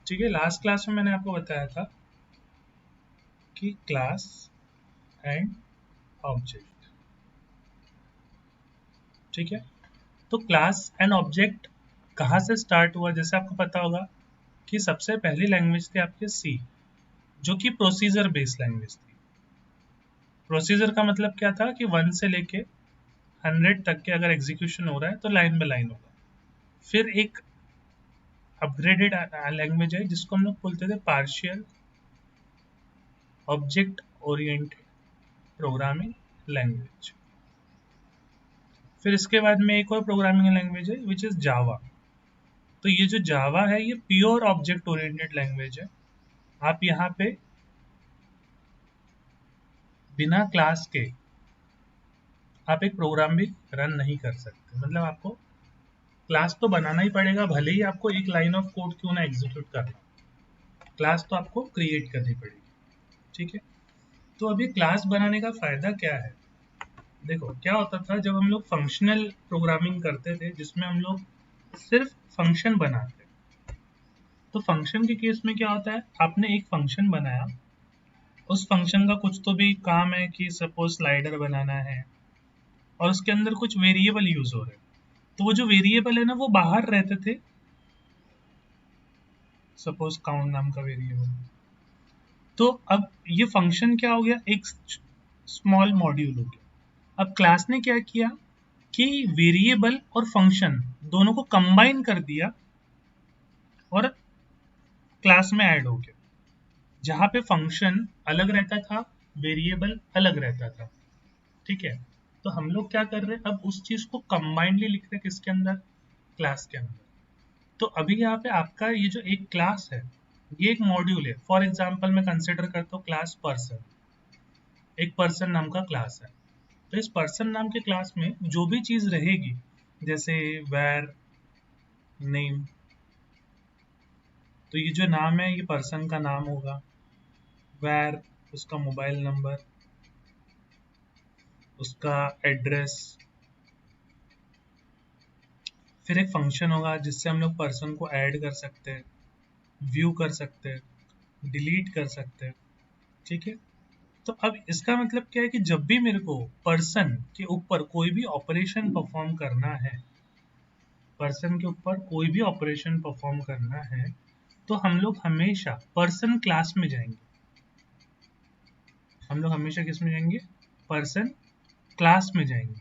ठीक है, last class में मैंने आपको बताया था कि क्लास एंड ऑब्जेक्ट। ठीक है, तो क्लास एंड ऑब्जेक्ट कहाँ से स्टार्ट हुआ? जैसे आपको पता होगा कि सबसे पहली लैंग्वेज थी आपके सी, जो कि प्रोसीजर बेस्ड लैंग्वेज थी। प्रोसीजर का मतलब क्या था कि 1 से लेके 100 तक के अगर एग्जीक्यूशन हो रहा है तो लाइन बाय लाइन होगा। फिर एक अपग्रेडेड लैंग्वेज है जिसको हम लोग बोलते थे partial object oriented programming language. फिर इसके बाद में एक और प्रोग्रामिंग लैंग्वेज है विच इज जावा। तो ये जो जावा है ये प्योर ऑब्जेक्ट ओरिएंटेड लैंग्वेज है। आप यहाँ पे बिना क्लास के आप एक प्रोग्राम भी रन नहीं कर सकते। मतलब आपको क्लास तो बनाना ही पड़ेगा, भले ही आपको एक लाइन ऑफ कोड क्यों ना एग्जीक्यूट करना, क्लास तो आपको क्रिएट करनी पड़ेगी। ठीक है, तो अभी क्लास बनाने का फायदा क्या है? देखो क्या होता था जब हम लोग फंक्शनल प्रोग्रामिंग करते थे जिसमें हम लोग सिर्फ फंक्शन बनाते, तो फंक्शन के केस में क्या होता है, आपने एक फंक्शन बनाया, उस फंक्शन का कुछ तो भी काम है कि सपोज स्लाइडर बनाना है और उसके अंदर कुछ वेरिएबल यूज हो रहे हैं, तो वो जो वेरिएबल है ना वो बाहर रहते थे। सपोज काउंट नाम का वेरिएबल, तो अब ये फंक्शन क्या हो गया, एक स्मॉल मॉड्यूल हो गया। अब क्लास ने क्या किया कि वेरिएबल और फंक्शन दोनों को कंबाइन कर दिया और क्लास में ऐड हो गया। जहां पे फंक्शन अलग रहता था, वेरिएबल अलग रहता था। ठीक है, तो हम लोग क्या कर रहे हैं, अब उस चीज को कंबाइंडली लिख रहे हैं किसके अंदर, क्लास के अंदर। तो अभी यहाँ पे आपका ये जो एक क्लास है ये एक मॉड्यूल है। फॉर एग्जांपल मैं कंसिडर करता हूँ क्लास पर्सन, एक पर्सन नाम का क्लास है। तो इस पर्सन नाम के क्लास में जो भी चीज रहेगी, जैसे वेर नेम, तो ये जो नाम है ये पर्सन का नाम होगा, वेर उसका मोबाइल नंबर, उसका एड्रेस। फिर एक फंक्शन होगा जिससे हम लोग पर्सन को ऐड कर सकते हैं, व्यू कर सकते हैं, डिलीट कर सकते हैं। ठीक है, तो अब इसका मतलब क्या है कि जब भी मेरे को पर्सन के ऊपर कोई भी ऑपरेशन परफॉर्म करना है, पर्सन के ऊपर कोई भी ऑपरेशन परफॉर्म करना है, तो हम लोग हमेशा पर्सन क्लास में जाएंगे। हम लोग हमेशा किस में जाएंगे, पर्सन क्लास में जाएंगे।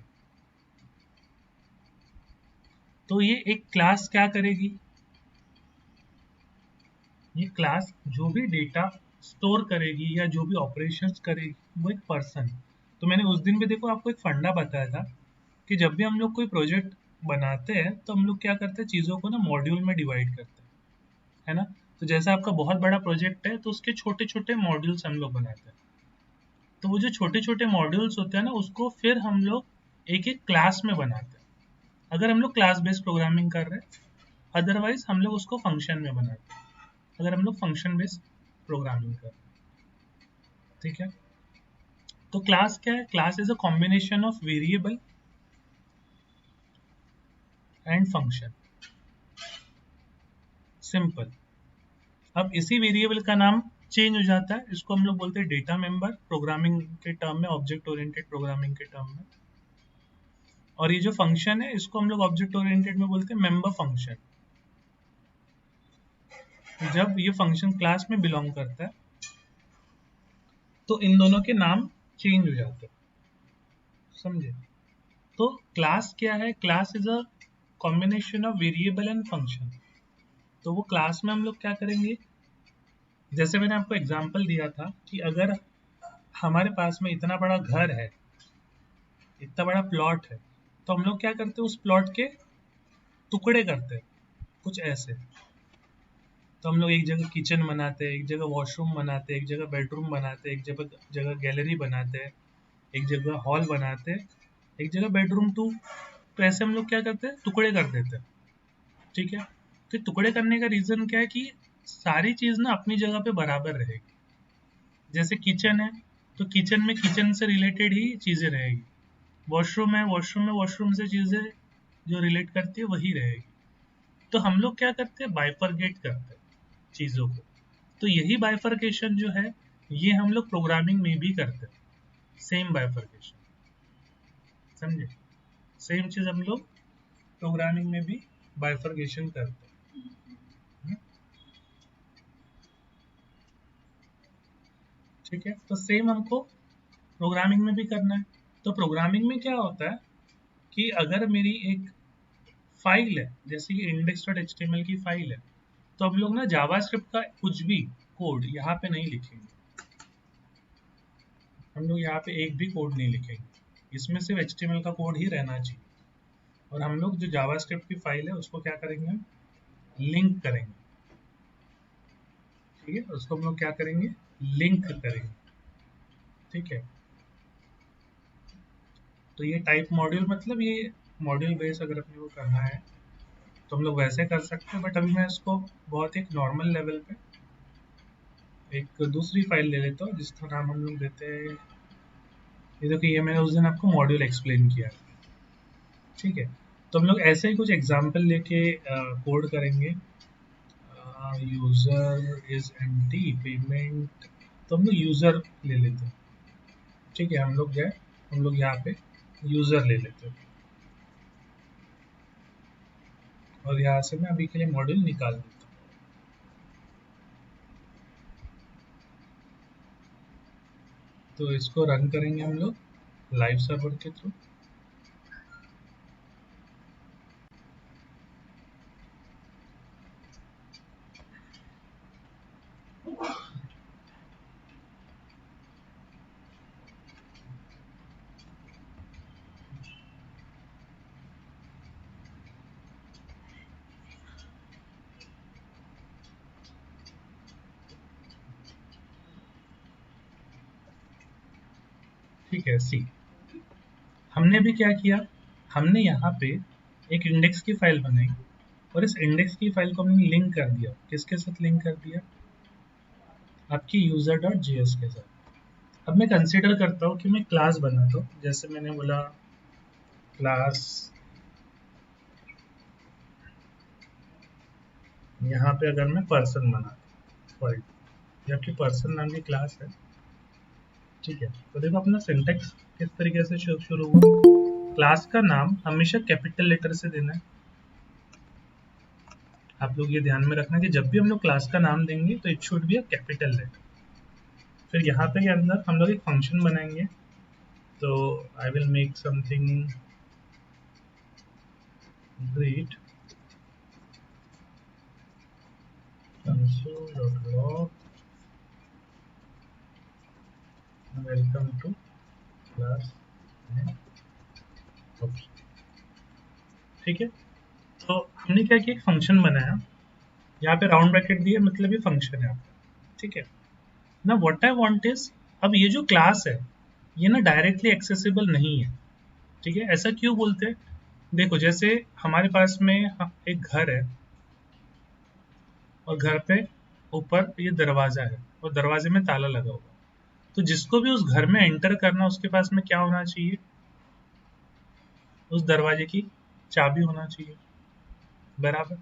तो ये एक क्लास क्या करेगी, ये क्लास जो भी डेटा स्टोर करेगी या जो भी ऑपरेशंस करेगी वो एक पर्सन। तो मैंने उस दिन भी देखो आपको एक फंडा बताया था कि जब भी हम लोग कोई प्रोजेक्ट बनाते हैं तो हम लोग क्या करते हैं, चीज़ों को ना मॉड्यूल में डिवाइड करते हैं, है ना। तो जैसा आपका बहुत बड़ा प्रोजेक्ट है तो उसके छोटे छोटे मॉड्यूल्स हम लोग बनाते हैं। तो वो जो छोटे छोटे मॉड्यूल्स होते हैं ना उसको फिर हम लोग एक एक क्लास में बनाते हैं, अगर हम लोग क्लास बेस्ड प्रोग्रामिंग कर रहे हैं। अदरवाइज हम लोग उसको फंक्शन में बनाते हैं, अगर हम लोग फंक्शन बेस्ड प्रोग्रामिंग कर रहे हैं। ठीक है, तो क्लास क्या है, class is a combination of variable and function, simple. अब इसी वेरिएबल का नाम चेंज हो जाता है, इसको हम लोग बोलते हैं डेटा मेंबर प्रोग्रामिंग के टर्म में, ऑब्जेक्ट ओरिएंटेड प्रोग्रामिंग के टर्म में। और ये जो फंक्शन है इसको हम लोग ऑब्जेक्ट ओरिएंटेड में बोलते हैं मेंबर फंक्शन, जब ये फंक्शन क्लास में बिलोंग करता है तो इन दोनों के नाम चेंज हो जाते हैं, समझे। तो क्लास क्या है, class is a combination of variable and function. तो वो क्लास में हम लोग क्या करेंगे, जैसे मैंने आपको एग्जांपल दिया था कि अगर हमारे पास में इतना बड़ा घर है, इतना बड़ा प्लॉट है, तो हम लोग क्या करते हैं, उस प्लॉट के टुकड़े करते हैं कुछ ऐसे। तो हम लोग एक जगह किचन बनाते हैं, एक जगह वॉशरूम बनाते हैं, एक जगह बेडरूम बनाते हैं, एक जगह जगह गैलरी बनाते हैं, एक जगह हॉल बनाते हैं, एक जगह बेडरूम टू। तो ऐसे हम लोग क्या करते हैं, टुकड़े कर देते हैं। ठीक है, तो टुकड़े करने का रीजन क्या है कि सारी चीज ना अपनी जगह पे बराबर रहेगी। जैसे किचन है तो किचन में किचन से रिलेटेड ही चीजें रहेगी, वॉशरूम है वॉशरूम में वॉशरूम से चीजें जो रिलेट करती है वही रहेगी। तो हम लोग क्या करते हैं, बाइफरगेट करते हैं। चीज़ों को। तो यही बाइफर्केशन जो है ये हम लोग प्रोग्रामिंग में भी करते हैं, सेम बाइफर्केशन, समझे? सेम चीज़ हम लोग प्रोग्रामिंग में भी बाइफर्केशन करते हैं। ठीक है, तो सेम हमको प्रोग्रामिंग में भी करना है। तो प्रोग्रामिंग में क्या होता है कि अगर मेरी एक फाइल है, जैसे कि index.html की फाइल है, तो हम लोग ना जावास्क्रिप्ट का कुछ भी कोड यहाँ पे नहीं लिखेंगे। हम लोग यहाँ पे एक भी कोड नहीं लिखेंगे, इसमें सिर्फ HTML का कोड ही रहना चाहिए। और हम लोग जो जावास्क्रिप्ट की फाइल है उसको क्या करेंगे, हम लिंक करेंगे। ठीक है, उसको हम लोग क्या करेंगे, लिंक करेंगे। ठीक है, तो ये टाइप मॉड्यूल, मतलब ये मॉड्यूल बेस अगर अपने को करना है तो हम लोग वैसे कर सकते हैं, बट अभी मैं इसको बहुत एक नॉर्मल लेवल पे एक दूसरी फाइल ले लेता हूँ जिसका नाम हम लोग देते हैं, ये देखो ये मैंने उस दिन आपको मॉड्यूल एक्सप्लेन किया। ठीक है, तो हम लोग ऐसे ही कुछ एग्जांपल लेके कोड करेंगे। यूजर इज एम्प्टी पेमेंट, तो हम लोग यूजर ले लेते हैं। ठीक है, हम लोग जो है हम लोग यहाँ पे यूजर ले लेते हैं और यहाँ से मैं अभी के लिए मॉड्यूल निकाल देता हूँ। तो इसको रन करेंगे हम लोग लाइव सर्वर के थ्रू। ठीक है, सी हमने भी क्या किया, हमने यहाँ पे एक इंडेक्स की फाइल बनाई और इस इंडेक्स की फाइल को हमने लिंक कर दिया। किसके साथ लिंक कर दिया, आपकी user.js के साथ। अब मैं कंसीडर करता हूँ कि मैं क्लास बनाता हूँ, जैसे मैंने बोला क्लास, यहाँ पे अगर मैं पर्सन बना फॉर ये आपकी पर्सन नाम की क्लास है। ठीक है, तो देखो अपना सिंटेक्स किस तरीके से शुरू हुआ, क्लास का नाम हमेशा कैपिटल लेटर से देना है। आप लोग ये ध्यान में रखना कि जब भी हम लोग क्लास का नाम देंगे तो it should be a capital letter. फिर यहाँ पे के अंदर हम लोग एक फंक्शन बनाएंगे, तो I will make something greet console.log welcome to class and object. ठीक है, तो हमने क्या किया, एक फंक्शन बनाया, यहाँ पे राउंड ब्रैकेट दिए, मतलब ये फंक्शन है आपका। ठीक है ना, व्हाट आई वांट इज, अब ये जो क्लास है ये ना डायरेक्टली एक्सेसिबल नहीं है। ठीक है, ऐसा क्यों बोलते हैं, देखो जैसे हमारे पास में एक घर है और घर पे ऊपर ये दरवाजा है और दरवाजे में ताला लगा हुआ है, तो जिसको भी उस घर में एंटर करना उसके पास में क्या होना चाहिए, उस दरवाजे की चाबी होना चाहिए, बराबर।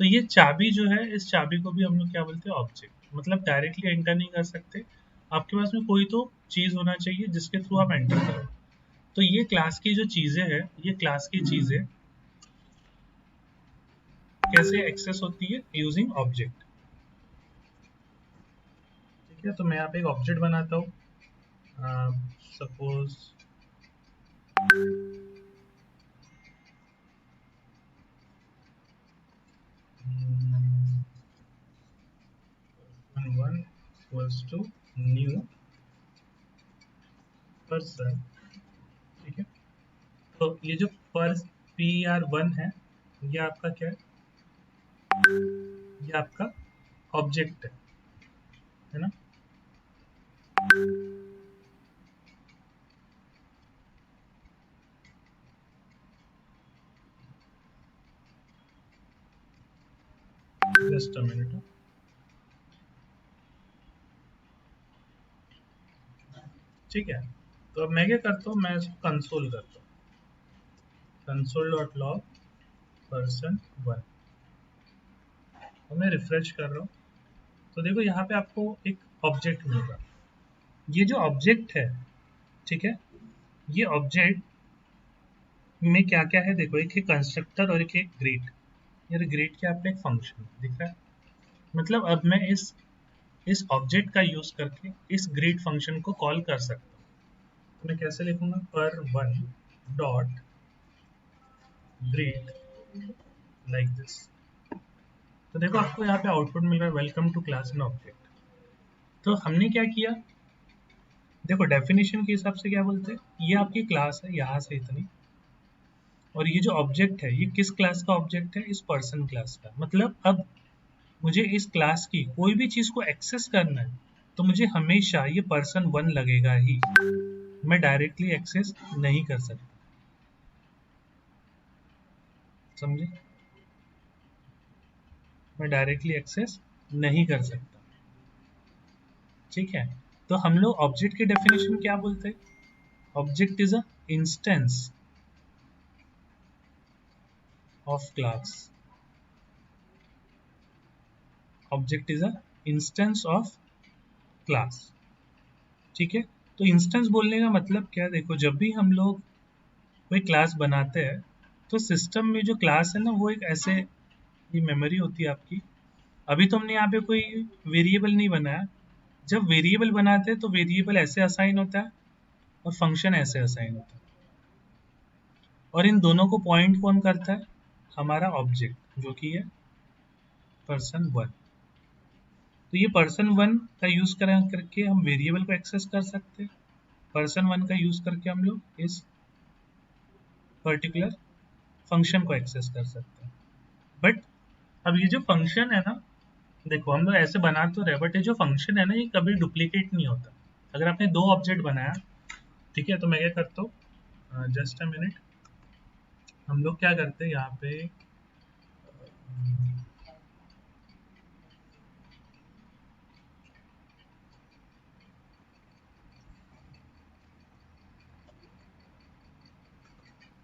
तो ये चाबी जो है, इस चाबी को भी हम लोग क्या बोलते हैं, ऑब्जेक्ट, मतलब डायरेक्टली एंटर नहीं कर सकते, आपके पास में कोई तो चीज होना चाहिए जिसके थ्रू आप एंटर करो। तो ये क्लास की जो चीजें हैं, ये क्लास की चीजें कैसे एक्सेस होती है, यूजिंग ऑब्जेक्ट। ठीक है, तो मैं यहाँ पे एक ऑब्जेक्ट बनाता हूँ, suppose one equals to new person. ठीक है, तो ये जो PR1 है, ये आपका क्या है, ये आपका ऑब्जेक्ट है ना। Just a minute. ठीक है, तो अब मैं क्या करता हूँ, मैं इसको कंसोल करता हूँ, console.log person1, और मैं रिफ्रेश कर रहा हूँ। तो देखो यहाँ पे आपको एक ऑब्जेक्ट मिलेगा। ये जो ऑब्जेक्ट है, ठीक है, ये ऑब्जेक्ट में क्या क्या है देखो, एक है कंस्ट्रक्टर और एक है ग्रीट। ये ग्रीट क्या आपका एक फंक्शन दिख रहा है। मतलब अब मैं इस ऑब्जेक्ट का यूज करके इस ग्रीट फंक्शन को कॉल कर सकता हूँ। तो मैं कैसे लिखूंगा, पर one dot greet like this. तो देखो आपको यहाँ पे आउटपुट मिल रहा है, welcome to class and object. तो हमने क्या किया, देखो डेफिनेशन के हिसाब से क्या बोलते हैं, ये आपकी क्लास है यहाँ से इतनी, और ये जो ऑब्जेक्ट है ये किस क्लास का ऑब्जेक्ट है, इस पर्सन क्लास का। मतलब अब मुझे इस क्लास की कोई भी चीज को एक्सेस करना है तो मुझे हमेशा ये पर्सन वन लगेगा ही, मैं डायरेक्टली एक्सेस नहीं कर सकता। समझे, मैं डायरेक्टली एक्सेस नहीं कर सकता। ठीक है, तो हम लोग ऑब्जेक्ट की डेफिनेशन क्या बोलते हैं, object is a instance of class. Object is a instance of class. ठीक है, तो इंस्टेंस बोलने का मतलब क्या है, देखो जब भी हम लोग कोई क्लास बनाते हैं तो सिस्टम में जो क्लास है ना वो एक ऐसे, ये मेमोरी होती है आपकी। अभी तो हमने यहाँ पे कोई वेरिएबल नहीं बनाया। जब वेरिएबल बनाते हैं तो वेरिएबल ऐसे असाइन होता है और फंक्शन ऐसे असाइन होता है, और इन दोनों को पॉइंट कौन करता है, हमारा ऑब्जेक्ट जो कि है पर्सन वन। तो ये पर्सन वन का यूज करके हम वेरिएबल को एक्सेस कर सकते हैं। पर्सन वन का यूज करके हम लोग इस पर्टिकुलर फंक्शन को एक्सेस कर सकते हैं। बट अब ये जो फंक्शन है ना, देखो हम लोग ऐसे बना तो रहे, बट ये जो फंक्शन है ना ये कभी डुप्लीकेट नहीं होता। अगर आपने दो ऑब्जेक्ट बनाया, ठीक है, तो मैं क्या करता हूँ, जस्ट अ मिनट, हम लोग क्या करते हैं यहाँ पे,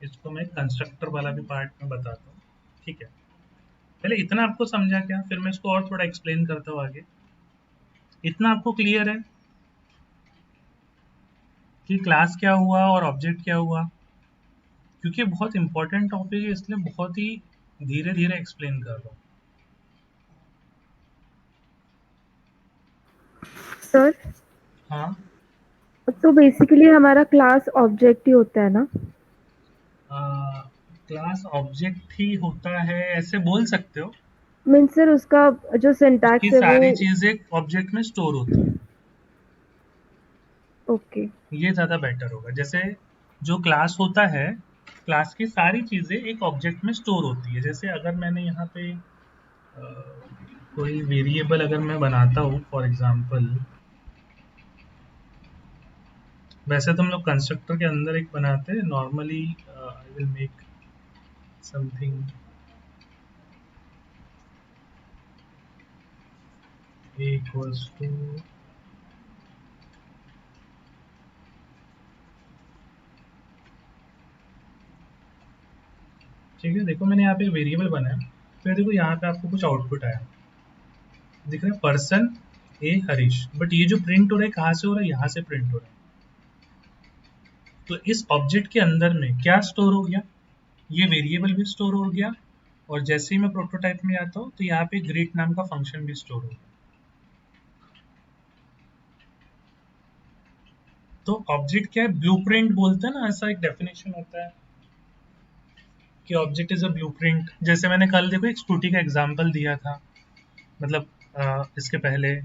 इसको मैं कंस्ट्रक्टर वाला भी पार्ट में बताता हूँ। ठीक है, पहले इतना आपको समझा क्या, फिर मैं इसको और थोड़ा एक्सप्लेन करता हूँ आगे। इतना आपको क्लियर है कि क्लास क्या हुआ और ऑब्जेक्ट क्या हुआ, क्योंकि बहुत इंपॉर्टेंट टॉपिक है इसलिए बहुत ही धीरे धीरे एक्सप्लेन कर रहा हूँ। सर, हाँ, तो बेसिकली हमारा क्लास ऑब्जेक्ट ही होता है ना? क्लास ऑब्जेक्ट ही होता है ऐसे बोल सकते हो। मीन्स सर उसका जो उसकी सिंटैक्स है वो। सारी चीजें ऑब्जेक्ट में स्टोर होती है, ओके। ये ज्यादा बेटर होगा। जैसे जो क्लास होता है, क्लास की सारी चीजें एक ऑब्जेक्ट में स्टोर होती है। जैसे अगर मैंने यहाँ पे कोई वेरिएबल अगर मैं बनाता हूँ फॉर एग्जांपल, वैसे तो हम लोग कंस्ट्रक्टर के अंदर एक बनाते हैं normally, I will make something equals to, ठीक है, देखो मैंने यहाँ पे वेरिएबल बनाया, फिर देखो यहाँ पे आपको कुछ आउटपुट आया, दिख रहा है पर्सन ए हरीश, बट ये जो प्रिंट हो रहा है कहाँ से हो रहा है, यहाँ से प्रिंट हो रहा है। तो इस ऑब्जेक्ट के अंदर में क्या स्टोर हो गया, ये वेरिएबल भी स्टोर हो गया, और जैसे ही मैं प्रोटोटाइप में आता हूँ तो यहाँ पे ग्रीट नाम का फंक्शन भी स्टोर हो गया। तो ऑब्जेक्ट क्या है, ब्लूप्रिंट बोलते हैं ना, ऐसा एक डेफिनेशन होता है कि ऑब्जेक्ट इज अ ब्लूप्रिंट। जैसे मैंने कल देखो एक स्कूटी का एग्जांपल दिया था, मतलब इसके पहले,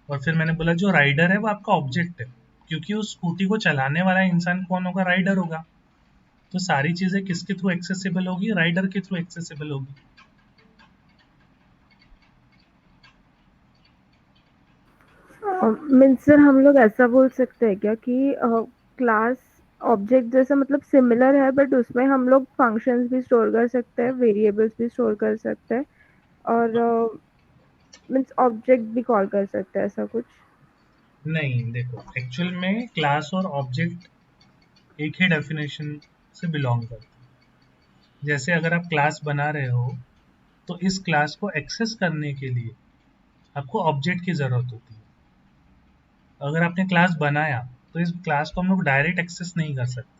और फिर मैंने बोला जो राइडर है वो आपका ऑब्जेक्ट है, क्योंकि उस स्कूटी को चलाने वाला इंसान कौन होगा, राइडर होगा। तो सारी चीजें किसके थ्रू एक्सेसिबल होगी, राइडर के थ्रू एक्सेसिबल होगी। मीन्स सर हम लोग ऐसा बोल सकते हैं क्या कि क्लास ऑब्जेक्ट जैसा मतलब सिमिलर है, बट उसमें हम लोग फंक्शंस भी स्टोर कर सकते हैं, वेरिएबल्स भी स्टोर कर सकते हैं, और मीन्स ऑब्जेक्ट भी कॉल कर सकते हैं, ऐसा कुछ? नहीं, देखो एक्चुअल में क्लास और ऑब्जेक्ट एक ही डेफिनेशन से बिलोंग करते हैं। जैसे अगर आप क्लास बना रहे हो तो इस क्लास को एक्सेस करने के लिए आपको ऑब्जेक्ट की ज़रूरत होती है। अगर आपने क्लास बनाया तो इस क्लास को हम लोग डायरेक्ट एक्सेस नहीं कर सकते,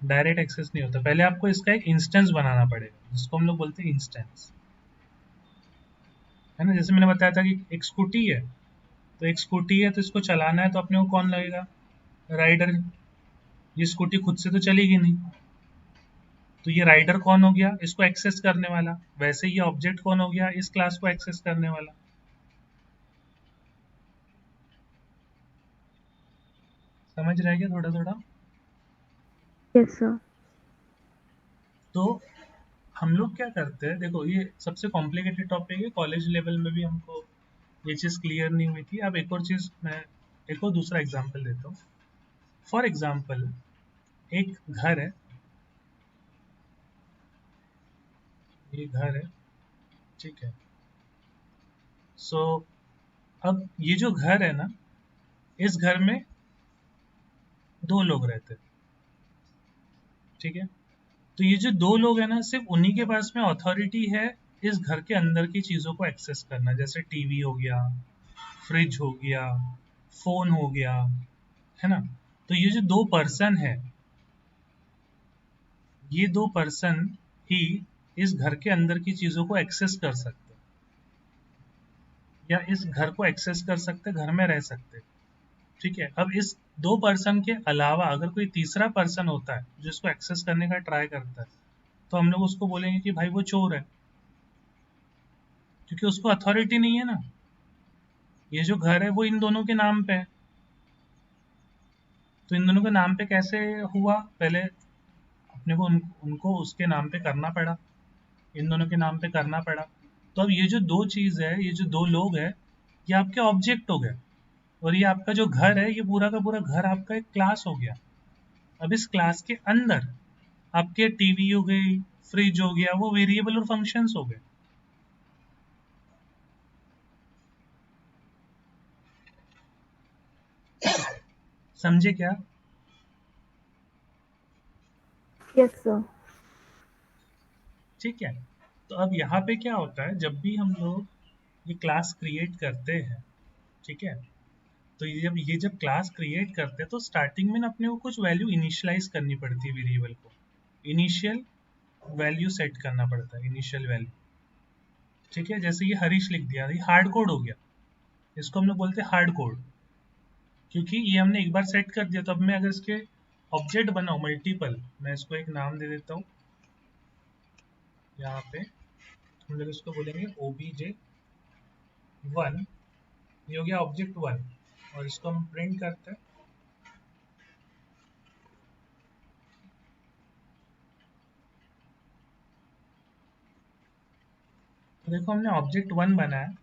डायरेक्ट एक्सेस नहीं होता। पहले आपको इसका एक इंस्टेंस बनाना पड़ेगा जिसको हम लोग बोलते हैं इंस्टेंस, है ना। जैसे मैंने बताया था कि एक स्कूटी है, तो एक स्कूटी है तो इसको चलाना है तो अपने को कौन लगेगा, राइडर। ये स्कूटी खुद से तो चलेगी नहीं, तो ये राइडर कौन हो गया, इसको एक्सेस करने वाला। वैसे ये ऑब्जेक्ट कौन हो गया, इस क्लास को एक्सेस करने वाला। समझ रहे क्या थोड़ा थोड़ा। Yes sir. तो हम लोग क्या करते हैं, देखो ये सबसे कॉम्प्लिकेटेड टॉपिक है, कॉलेज लेवल में भी हमको ये चीज़ क्लियर नहीं हुई थी। अब एक और चीज़ मैं, एक और दूसरा एग्जांपल देता हूँ। फॉर एग्जांपल, एक घर है, ये घर है, ठीक है। सो अब ये जो घर है ना, इस घर में दो लोग रहते हैं, ठीक है। तो ये जो दो लोग हैं ना, सिर्फ उन्हीं के पास में अथॉरिटी है इस घर के अंदर की चीज़ों को एक्सेस करना। जैसे टीवी हो गया, फ्रिज हो गया, फोन हो गया, है ना। तो ये जो दो पर्सन है, ये दो पर्सन ही इस घर के अंदर की चीज़ों को एक्सेस कर सकते हैं, या इस घर को एक्सेस कर सकते, घर में रह सकते, ठीक है। अब इस दो पर्सन के अलावा अगर कोई तीसरा पर्सन होता है जो इसको एक्सेस करने का ट्राई करता है, तो हम लोग उसको बोलेंगे कि भाई वो चोर है, क्योंकि उसको अथॉरिटी नहीं है ना। ये जो घर है वो इन दोनों के नाम पे है, तो इन दोनों के नाम पे कैसे हुआ, पहले अपने को उनको उसके नाम पे करना पड़ा, इन दोनों के नाम पे करना पड़ा। तो अब ये जो दो चीज़ है, ये जो दो लोग है, ये आपके ऑब्जेक्ट हो गए, और ये आपका जो घर है, ये पूरा का पूरा घर आपका एक क्लास हो गया। अब इस क्लास के अंदर आपके टीवी हो गई, फ्रिज हो गया, वो वेरिएबल और फंक्शंस हो गए। समझे क्या। Yes sir. ठीक है। तो अब यहाँ पे क्या होता है, जब भी हम लोग ये क्लास क्रिएट करते हैं, ठीक है, तो ये जब क्लास क्रिएट करते हैं तो स्टार्टिंग में ना अपने को कुछ वैल्यू इनिशियलाइज करनी पड़ती है वेरिएबल को, इनिशियल वैल्यू सेट करना पड़ता है, इनिशियल वैल्यू, ठीक है। जैसे ये हरीश लिख दिया, ये हार्ड कोड हो गया, इसको हम लोग बोलते हैं हार्ड कोड, क्योंकि ये हमने एक बार सेट कर दिया। तो अब मैं अगर इसके ऑब्जेक्ट बनाऊँ मल्टीपल, मैं इसको एक नाम दे देता हूँ, यहाँ पे हम लोग इसको बोलेंगे obj1, ये हो गया ऑब्जेक्ट वन, और इसको हम प्रिंट करते हैं। तो देखो हमने ऑब्जेक्ट वन बनाया,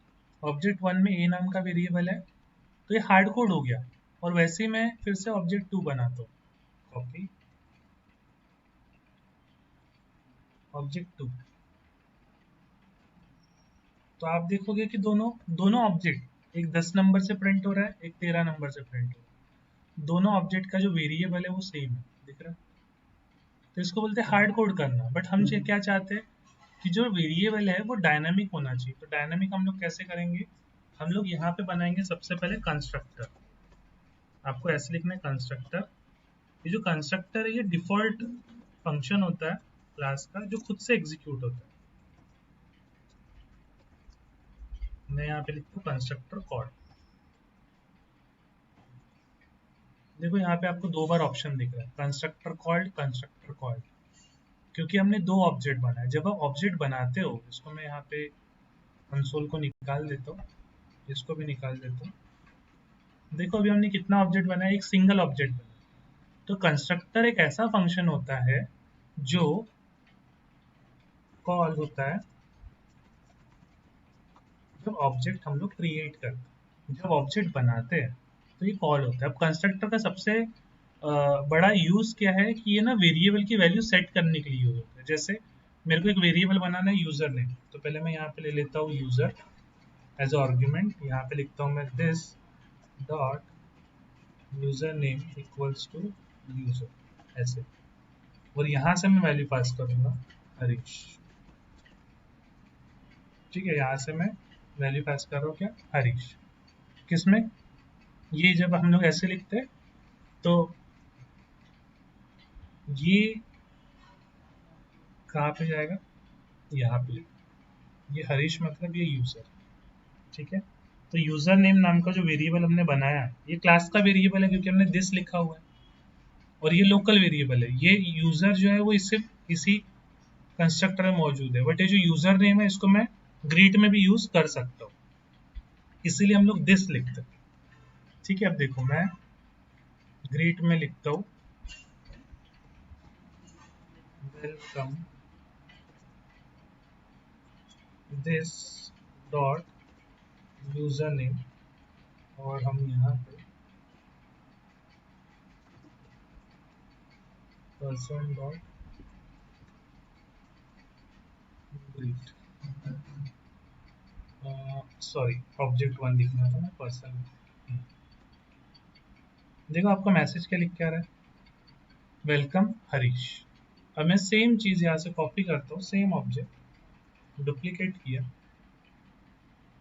ऑब्जेक्ट वन में ए नाम का वेरिएबल है, तो ये हार्ड कोड हो गया। और वैसे ही मैं फिर से ऑब्जेक्ट टू बनाता हूँ, कॉपी ऑब्जेक्ट टू। तो आप देखोगे कि दोनों दोनों ऑब्जेक्ट, एक 10 नंबर से प्रिंट हो रहा है, एक 13 नंबर से प्रिंट हो रहा है, दोनों ऑब्जेक्ट का जो वेरिएबल है वो सेम है, दिख रहा है। तो इसको बोलते हैं हार्ड कोड करना। बट हम क्या चाहते हैं कि जो वेरिएबल है वो डायनामिक होना चाहिए। तो डायनामिक हम लोग कैसे करेंगे, हम लोग यहाँ पे बनाएंगे सबसे पहले कंस्ट्रक्टर। आपको ऐसे लिखना है कंस्ट्रक्टर। ये जो कंस्ट्रक्टर है ये डिफॉल्ट फंक्शन होता है क्लास का, जो खुद से एग्जीक्यूट होता है। मैं यहाँ पे लिखता हूँ कंस्ट्रक्टर कॉल। देखो यहाँ पे आपको दो बार ऑप्शन दिख रहा है, कंस्ट्रक्टर कॉल्ड, कंस्ट्रक्टर कॉल्ड, क्योंकि हमने दो ऑब्जेक्ट बनाए। जब आप ऑब्जेक्ट बनाते हो, इसको मैं यहाँ पे कंसोल को निकाल देता हूँ, इसको भी निकाल देता हूँ। देखो अभी हमने कितना ऑब्जेक्ट बनाया, एक सिंगल ऑब्जेक्ट बनाया। तो कंस्ट्रक्टर एक ऐसा फंक्शन होता है जो कॉल होता है जब ऑब्जेक्ट हम लोग क्रिएट करते हैं। जब ऑब्जेक्ट बनाते हैं तो ये कॉल होता है। अब कंस्ट्रक्टर का सबसे बड़ा यूज क्या है कि ये ना वेरिएबल की वैल्यू सेट करने के लिए यूज होता है। जैसे मेरे को एक वेरिएबल बनाना है यूजर नेम, तो पहले मैं यहाँ पे ले लेता हूँ यूजर एज आर्ग्यूमेंट। यहाँ पे लिखता हूँ मैं this dot user name equals to user, ऐसे। और यहाँ से मैं वैल्यू पास करूंगा हरीश, ठीक है, यहाँ से मैं वैल्यू पास कर रहा हूँ क्या, हरीश। किसमें, ये जब हम लोग ऐसे लिखते हैं तो ये कहाँ पे जाएगा, यहाँ पे। ये हरीश मतलब ये यूजर, ठीक है। तो यूजर नेम नाम का जो वेरिएबल हमने बनाया है, ये क्लास का वेरिएबल है क्योंकि हमने दिस लिखा हुआ है, और ये लोकल वेरिएबल है। ये यूजर जो है वो इससे इसी कंस्ट्रक्टर में मौजूद है, बट ये जो यूजर नेम है इसको मैं ग्रीट में भी यूज कर सकता हूँ, इसीलिए हम लोग दिस लिखते हैं। ठीक है, अब देखो मैं ग्रीट में लिखता हूँ welcome this dot user name, और हम यहाँ पे person dot greet, sorry object one लिखना था ना, पर्सन। देखो आपका मैसेज क्या लिख के आ रहा है, वेलकम हरीश। अब मैं सेम चीज़ यहाँ से कॉपी करता हूँ, सेम ऑब्जेक्ट डुप्लीकेट किया,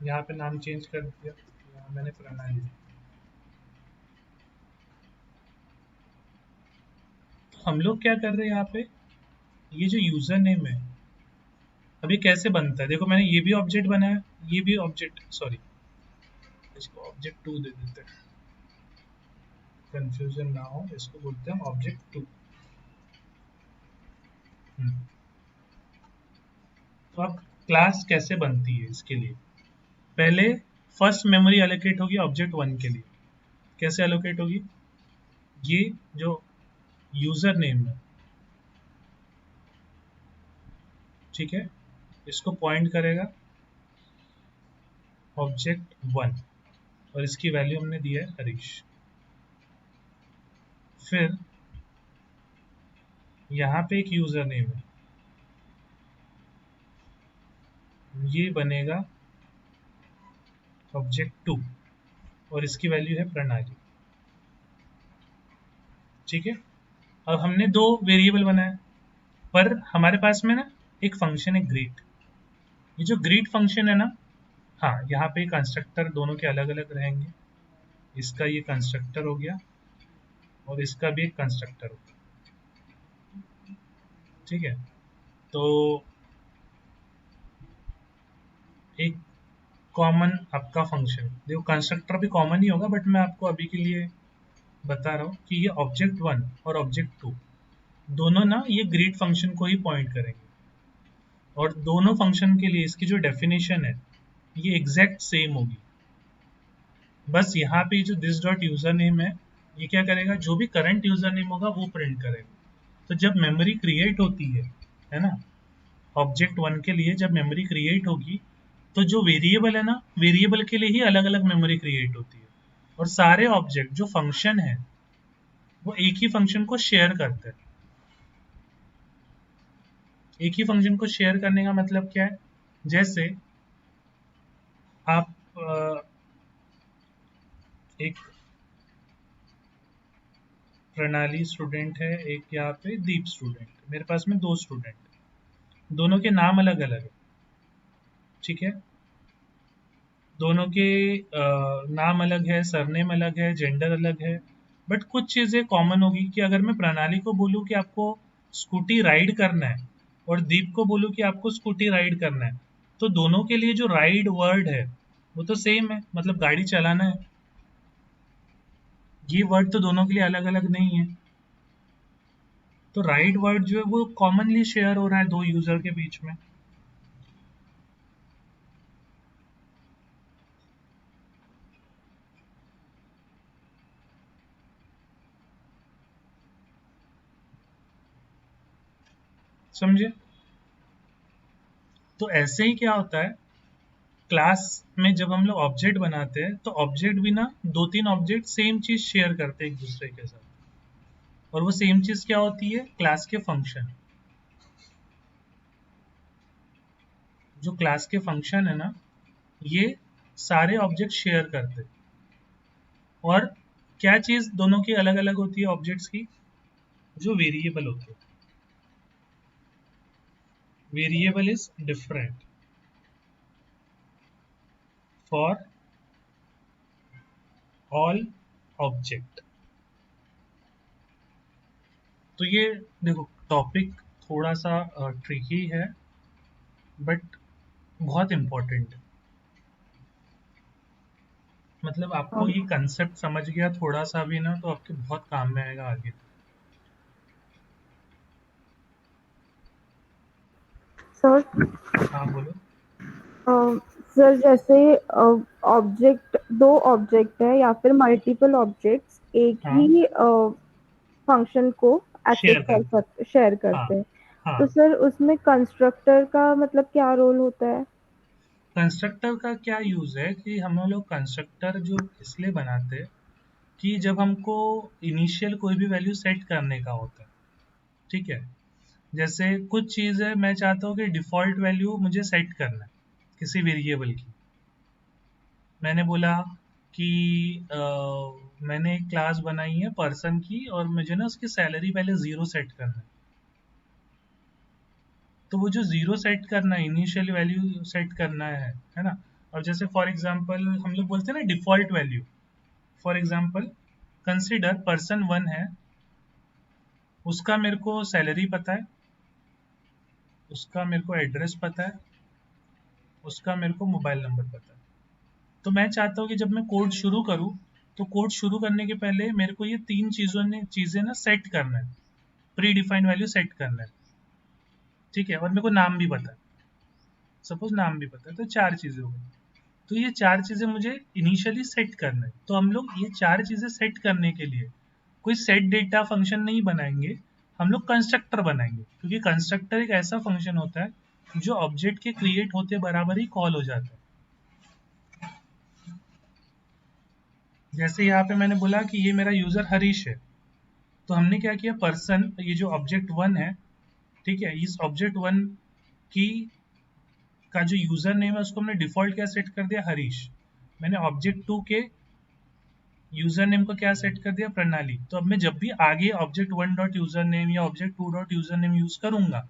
यहाँ पे नाम चेंज कर दिया, यहाँ मैंने प्रणाली। हम लोग क्या कर रहे हैं यहाँ पे, ये जो यूजर नेम है अब ये कैसे बनता है, देखो मैंने ये भी ऑब्जेक्ट बनाया, ये भी ऑब्जेक्ट, सॉरी इसको ऑब्जेक्ट टू दे देते हैं, कंफ्यूजन ना हो, इसको बोलते हैं ऑब्जेक्ट टू। तो अब क्लास कैसे बनती है, इसके लिए पहले फर्स्ट मेमोरी एलोकेट होगी ऑब्जेक्ट वन के लिए। कैसे एलोकेट होगी, ये जो यूजर नेम है, ठीक है, इसको पॉइंट करेगा ऑब्जेक्ट वन, और इसकी वैल्यू हमने दिया है हरीश। फिर यहाँ पे एक यूजर नेम है, ये बनेगा ऑब्जेक्ट टू, और इसकी वैल्यू है प्रणाली। ठीक है, अब हमने दो वेरिएबल बनाए, पर हमारे पास में ना एक फंक्शन है ग्रीट। ये जो ग्रीट फंक्शन है ना, हाँ यहाँ पे कंस्ट्रक्टर दोनों के अलग अलग रहेंगे, इसका ये कंस्ट्रक्टर हो गया और इसका भी एक कंस्ट्रक्टर हो गया। ठीक है, तो एक कॉमन आपका फंक्शन, देखो कंस्ट्रक्टर भी कॉमन ही होगा, बट मैं आपको अभी के लिए बता रहा हूँ कि ये ऑब्जेक्ट वन और ऑब्जेक्ट टू दोनों ना ये ग्रीट फंक्शन को ही पॉइंट करेंगे, और दोनों फंक्शन के लिए इसकी जो डेफिनेशन है ये एग्जैक्ट सेम होगी। बस यहाँ पे जो दिस डॉट यूजर नेम है, ये क्या करेगा, जो भी करंट यूजर नेम होगा वो प्रिंट करेगा। तो जब मेमोरी क्रिएट होती है ना, ऑब्जेक्ट वन के लिए जब मेमोरी क्रिएट होगी, तो जो वेरिएबल है ना, वेरिएबल के लिए ही अलग अलग मेमोरी क्रिएट होती है, और सारे ऑब्जेक्ट जो फंक्शन है वो एक ही फंक्शन को शेयर करते हैं। एक ही फंक्शन को शेयर करने का मतलब क्या है, जैसे आप एक प्रणाली स्टूडेंट है, एक यहाँ पे दीप स्टूडेंट, मेरे पास में दो स्टूडेंट, दोनों के नाम अलग अलग है। ठीक है, दोनों के नाम अलग है, सरनेम अलग है, जेंडर अलग है, बट कुछ चीज़ें कॉमन होगी कि अगर मैं प्रणाली को बोलूँ कि आपको स्कूटी राइड करना है, और दीप को बोलूँ कि आपको स्कूटी राइड करना है, तो दोनों के लिए जो राइड वर्ड है वो तो सेम है, मतलब गाड़ी चलाना है। ये वर्ड तो दोनों के लिए अलग अलग नहीं है, तो राइट वर्ड जो है वो कॉमनली शेयर हो रहा है दो यूजर के बीच में। समझे, तो ऐसे ही क्या होता है, क्लास में जब हम लोग ऑब्जेक्ट बनाते हैं तो ऑब्जेक्ट भी ना दो तीन ऑब्जेक्ट सेम चीज शेयर करते हैं एक दूसरे के साथ, और वो सेम चीज क्या होती है, क्लास के फंक्शन। जो क्लास के फंक्शन है ना, ये सारे ऑब्जेक्ट शेयर करते हैं। और क्या चीज दोनों की अलग अलग होती है ऑब्जेक्ट्स की, जो वेरिएबल होते हैं, variable is different. For all object. तो ये देखो टॉपिक थोड़ा सा ट्रिकी है बट बहुत इम्पोर्टेंट है। मतलब आपको ये कंसेप्ट समझ गया थोड़ा सा भी ना तो आपके बहुत काम में आएगा आगे। सर हाँ बोलो। सर जैसे ऑब्जेक्ट दो ऑब्जेक्ट है या फिर मल्टीपल ऑब्जेक्ट्स एक हाँ ही फंक्शन को एक्सेस शेयर कर करते हैं। सकते शेयर हाँ करते हैं, तो हाँ। सर उसमें कंस्ट्रक्टर का मतलब क्या रोल होता है? कंस्ट्रक्टर का क्या यूज़ है कि हम लोग कंस्ट्रक्टर जो इसलिए बनाते हैं कि जब हमको इनिशियल कोई भी वैल्यू सेट करने का होता है, ठीक है। जैसे कुछ चीज़ है मैं चाहता हूँ कि डिफ़ॉल्ट वैल्यू मुझे सेट करना है किसी वेरिएबल की। मैंने बोला कि मैंने एक क्लास बनाई है पर्सन की और मुझे ना उसकी सैलरी पहले ज़ीरो सेट करना है। तो वो जो ज़ीरो सेट करना है इनिशियल वैल्यू सेट करना है ना। और जैसे फॉर एग्जांपल हम लोग बोलते हैं ना default value. For example consider person one है, उसका मेरे को सैलरी पता है, उसका मेरे को एड्रेस पता है, उसका मेरे को मोबाइल नंबर पता है। तो मैं चाहता हूँ कि जब मैं कोड शुरू करूँ तो कोड शुरू करने के पहले मेरे को ये तीन चीज़ें ना सेट करना है, प्री डिफाइंड वैल्यू सेट करना है, ठीक है। और मेरे को नाम भी पता है, सपोज नाम भी पता है, तो चार चीज़ें हो गई। तो ये चार चीज़ें मुझे इनिशियली सेट करना है। तो हम लोग ये चार चीज़ें सेट करने के लिए कोई सेट डेटा फंक्शन नहीं बनाएंगे, हम लोग कंस्ट्रक्टर बनाएंगे, क्योंकि कंस्ट्रक्टर एक ऐसा फंक्शन होता है जो ऑब्जेक्ट के क्रिएट होते बराबर ही कॉल हो जाता है। जैसे यहाँ पे मैंने बोला कि ये मेरा यूजर हरीश है, तो हमने क्या किया पर्सन ये जो ऑब्जेक्ट वन है, ठीक है, इस ऑब्जेक्ट वन की का जो यूजर नेम है उसको हमने डिफॉल्ट क्या सेट कर दिया हरीश। मैंने ऑब्जेक्ट टू के यूजर नेम को क्या सेट कर दिया प्रणाली। तो अब मैं जब भी आगे object one dot user name या object two dot user name use करूंगा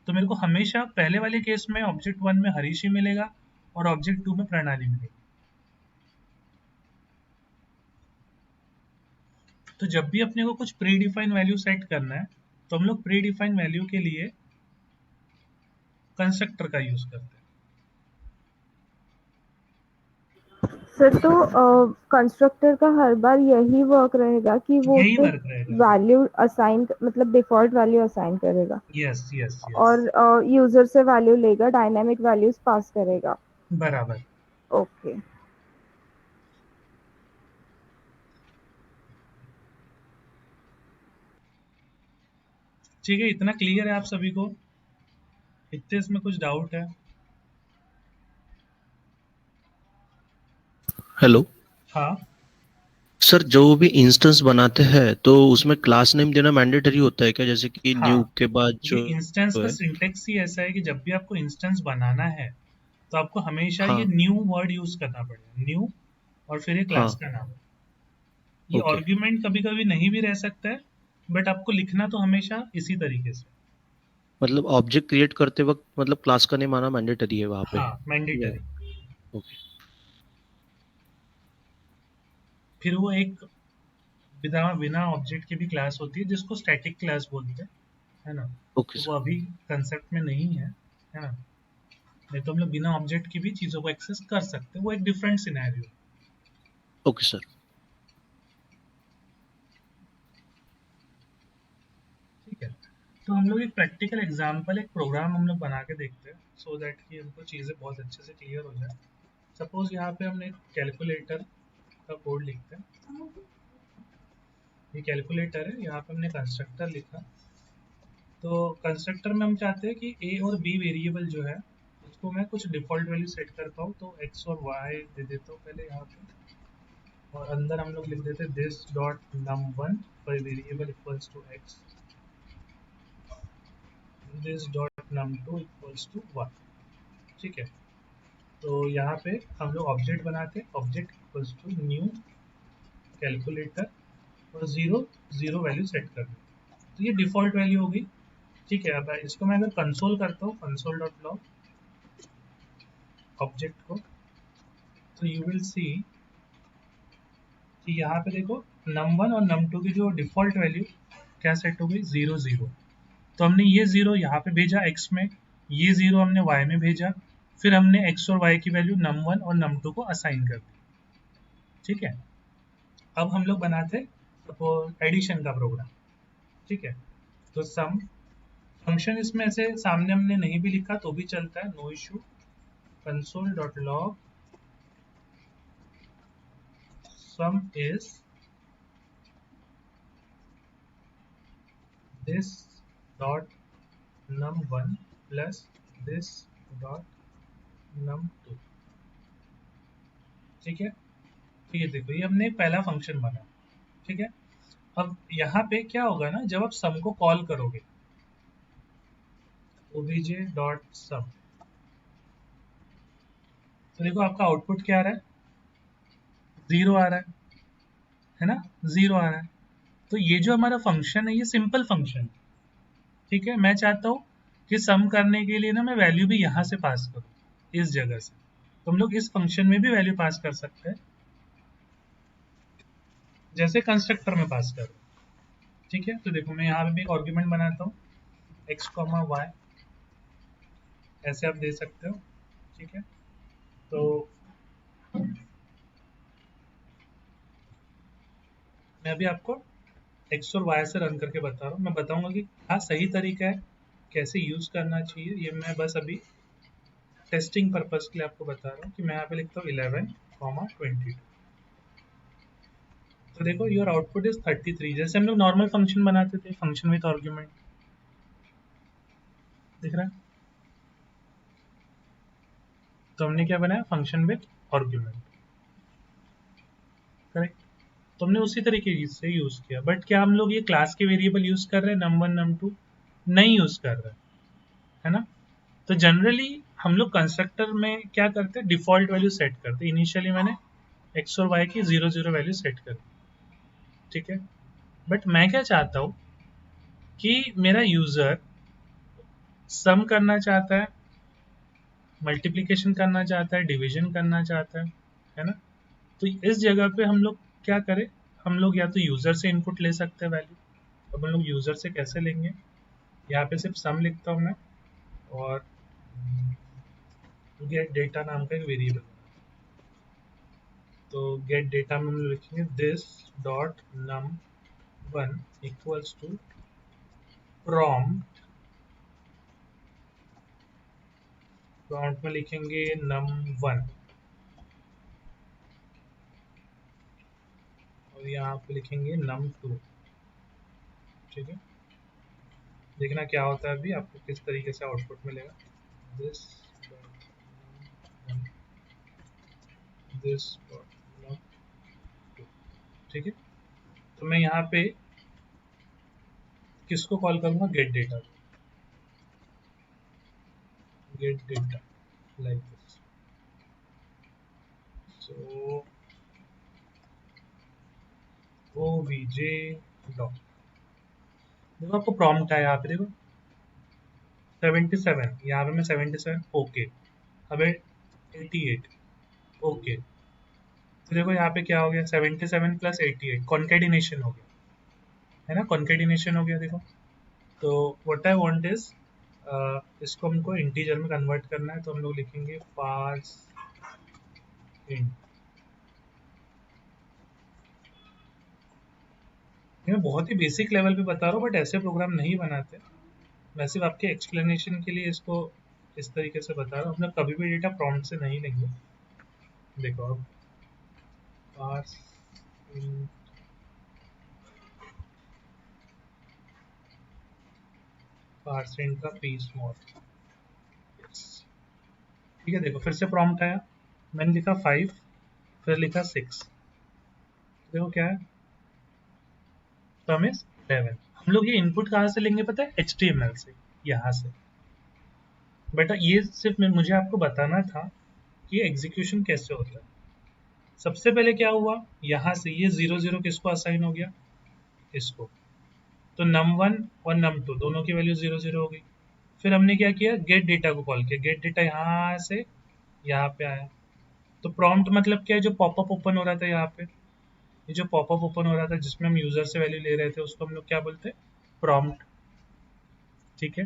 तो मेरे को हमेशा पहले वाले केस में ऑब्जेक्ट वन में हरीश ही मिलेगा और ऑब्जेक्ट टू में प्रणाली मिलेगी। तो जब भी अपने को कुछ प्री डिफाइन वैल्यू सेट करना है तो हम लोग प्री डिफाइन वैल्यू के लिए कंस्ट्रक्टर का यूज करते हैं। सर तो कंस्ट्रक्टर का हर बार यही वर्क रहेगा कि वो यही सिर्फ वर्क रहेगा। वैल्यू असाइन मतलब डिफॉल्ट वैल्यू असाइन करेगा यस यस यस। और यूजर से वैल्यू लेगा, डायनामिक वैल्यूज पास करेगा। बराबर। ओके। ठीक है, इतना क्लियर है आप सभी को? इतने इसमें कुछ डाउट है? हेलो हाँ सर, जो भी इंस्टेंस बनाते हैं तो उसमें क्लास नेम देना मैंडेटरी होता है क्या, जैसे कि न्यू हाँ। के बाद ये जो इंस्टेंस का है? सिंटेक्स ही ऐसा है कि जब भी आपको इंस्टेंस बनाना है तो आपको हमेशा ये हाँ न्यू वर्ड यूज करना पड़ेगा, न्यू और फिर ये क्लास हाँ। का नाम। ये ओके, आर्ग्यूमेंट कभी कभी नहीं भी रह सकता है बट आपको लिखना तो हमेशा इसी तरीके से। मतलब ऑब्जेक्ट क्रिएट करते वक्त मतलब क्लास का नेम आना मैंडेटरी है वहाँ पे? हाँ या मैंडेटरी। ओके। फिर वो एक बिना बिना ऑब्जेक्ट की भी क्लास होती है जिसको स्टैटिक क्लास बोलते हैं, है ना। ओके तो वो सर। अभी कंसेप्ट में नहीं है ना। नहीं तो हम लोग बिना ऑब्जेक्ट की भी चीज़ों को एक्सेस कर सकते हैं, वो एक डिफरेंट सिनेरियो। Okay sir. ठीक है। तो हम लोग एक प्रैक्टिकल एग्जांपल एक प्रोग्राम हम लोग बना के देखते हैं सो दैट कि हमको चीज़ें बहुत अच्छे से क्लियर हो जाए। सपोज यहाँ पे हमने एक कैलकुलेटर का कोड लिखते हैं। ये कैलकुलेटर है, यहाँ पे हमने कंस्ट्रक्टर लिखा। तो कंस्ट्रक्टर में हम चाहते हैं कि ए और बी वेरिएबल जो है उसको मैं कुछ डिफॉल्ट वैल्यू सेट कर पाऊँ, तो एक्स और वाई दे देता हूँ पहले यहाँ पे। और अंदर हम लोग लिख देते हैं this dot num one for variable equals to X, this dot num two equals to one. ठीक है। तो यहाँ पे हम लोग ऑब्जेक्ट बनाते हैं, object equals to new calculator और जीरो जीरो वैल्यू सेट कर देते हैं। तो ये डिफॉल्ट वैल्यू हो गई। ठीक है। अब इसको मैं अगर कंसोल करता हूँ कंसोल डॉट लॉग ऑब्जेक्ट को, तो यू विल सी कि यहाँ पे देखो num1 और num2 की जो डिफॉल्ट वैल्यू क्या सेट हो गई 0 0। तो हमने ये 0 यहाँ पे भेजा x में, ये 0 हमने y में भेजा, फिर हमने x और y की वैल्यू num1 और num2 को असाइन कर दी। ठीक है, अब हम लोग बनाते सपोज एडिशन का प्रोग्राम। ठीक है, तो सम फंक्शन इसमें ऐसे सामने हमने नहीं भी लिखा तो भी चलता है, no issue. console.log sum is this dot num1 plus this dot num2। ठीक है, तो ये देखो ये हमने पहला फंक्शन बना। ठीक है, अब यहाँ पे क्या होगा ना, जब आप सम को कॉल करोगे obj.sum, तो देखो आपका आउटपुट क्या आ रहा है, 0 आ रहा है ना, 0 आ रहा है। तो ये जो हमारा फंक्शन है ये सिंपल फंक्शन है। ठीक है, मैं चाहता हूँ कि सम करने के लिए ना मैं वैल्यू भी यहाँ से पास करूँ इस जगह से, तो हम लोग इस फंक्शन में भी वैल्यू पास कर सकते हैं जैसे कंस्ट्रक्टर में पास करो। ठीक है, तो देखो मैं यहाँ पे भी एक आर्गुमेंट बनाता हूँ x, y, ऐसे आप दे सकते हो। ठीक है, तो मैं अभी आपको x और y से रन करके बता रहा हूँ। मैं बताऊंगा कि क्या सही तरीका है, कैसे यूज करना चाहिए, ये मैं बस अभी टेस्टिंग पर्पस के लिए आपको बता रहा हूँ। कि मैं यहाँ पे लिखता हूँ 11, 22। तो देखो योर आउटपुट इज 33, जैसे हम लोग नॉर्मल फंक्शन बनाते थे, फंक्शन विथ आर्ग्यूमेंट। दिख रहा है, तो हमने क्या बनाया, फंक्शन विथ आर्ग्यूमेंट। करेक्ट, तो हमने उसी तरीके से यूज किया। बट क्या हम लोग ये क्लास के वेरिएबल यूज कर रहे हैं, num1 num2? नहीं यूज कर रहे, है ना। तो जनरली हम लोग कंस्ट्रक्टर में क्या करते हैं, डिफॉल्ट वैल्यू सेट करते हैं। इनिशियली मैंने x और y की 0 0 वैल्यू सेट कर दी। ठीक है, बट मैं क्या चाहता हूँ कि मेरा यूजर सम करना चाहता है, मल्टीप्लिकेशन करना चाहता है, डिवीजन करना चाहता है ना। तो इस जगह पे हम लोग क्या करें, हम लोग या तो यूजर से इनपुट ले सकते हैं वैल्यू। अब हम लोग यूजर से कैसे लेंगे, यहाँ पे सिर्फ सम लिखता हूँ मैं, और गेट डेटा नाम का एक वेरिएबल। तो गेट डेटा में हम लोग लिखेंगे this dot num1 equals to prompt में लिखेंगे num1, और यहाँ पे लिखेंगे num2। ठीक है, देखना क्या होता है अभी आपको, किस तरीके से आउटपुट मिलेगा। This this num2। ठीक है, तो मैं यहाँ पे किसको कॉल करूँगा, gate data, gate data like this. So obj dot, देखो आपको प्रॉम्प्ट है यहाँ पे, देखो 77, यहाँ पे मैं 77 ओके, अब 88 ओके। तो देखो यहाँ पे क्या हो गया, 77 प्लस 88 कॉन्केडिनेशन हो गया, है ना, कॉन्केडिनेशन हो गया। देखो, तो व्हाट आई वांट इज, इसको हमको इंटीजर में कन्वर्ट करना है, तो हम लोग लिखेंगे पार्स इंट। मैं बहुत ही बेसिक लेवल पे बता रहा हूँ, बट ऐसे प्रोग्राम नहीं बनाते। मैं सिर्फ आपके एक्सप्लेनेशन के लिए इसको इस तरीके से बता रहा हूँ। अपना कभी भी डेटा प्रॉम्प्ट से नहीं लेंगे। देखो अब पार्स इंट, पार्स इंट का पी स्मॉल। ठीक है, देखो फिर से प्रॉम्प्ट आया, मैंने लिखा 5, फिर लिखा 6। देखो क्या है, सम इज 11। हम लोग ये इनपुट कहाँ से लेंगे पता है, HTML से, यहाँ से। बेटा ये सिर्फ मुझे आपको बताना था कि एग्जीक्यूशन कैसे होता है। सबसे पहले क्या हुआ, यहाँ से ये 0 0 किसको असाइन हो गया, इसको। तो num1 और num2 दोनों की वैल्यू 0 0 हो गई। फिर हमने क्या किया, गेट डेटा को कॉल किया, गेट डेटा यहाँ से यहाँ पे आया, तो प्रॉम्प्ट मतलब क्या है, जो पॉपअप ओपन हो रहा था यहाँ पे, ये जो पॉपअप ओपन हो रहा था जिसमें हम यूजर से वैल्यू ले रहे थे उसको हम लोग क्या बोलते हैं, प्रॉम्प्ट। ठीक है,